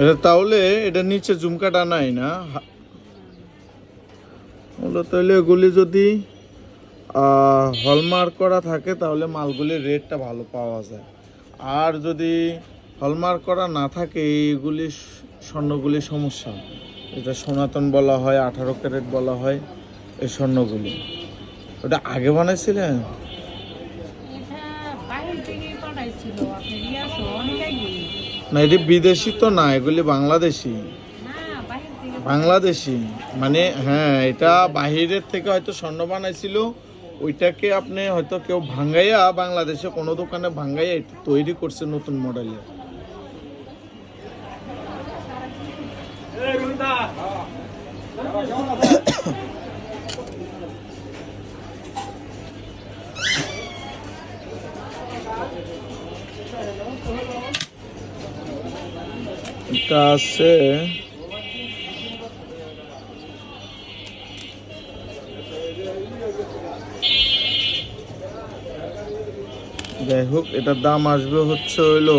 এটা তাহলে এটা নিচে ঝুমকাটা নাই না মূলত হলে এগুলি যদি হলমার্ক করা থাকে তাহলে মালগুলির রেটটা ভালো পাওয়া যায়। আর যদি হলমার্ক করা না থাকে এইগুলি স্বর্ণগুলি সমস্যা। এটা সনাতন বলা হয়, 18 ক্যারেট বলা হয় এই স্বর্ণগুলি। ওটা আগে বানাইছিলেন? না এটি বিদেশি তো না, এগুলি বাংলাদেশি। বাংলাদেশি মানে হ্যাঁ, এটা বাহিরের থেকে হয়তো স্বর্ণ বানাইছিল, ওইটাকে আপনি হয়তো কেউ ভাঙ্গাইয়া বাংলাদেশে কোনো দোকানে ভাঙ্গাইয়া এটা তৈরি করছে নতুন মডেলের। এটা আছে যাই হোক, এটার দাম আসবে হচ্ছে হইলো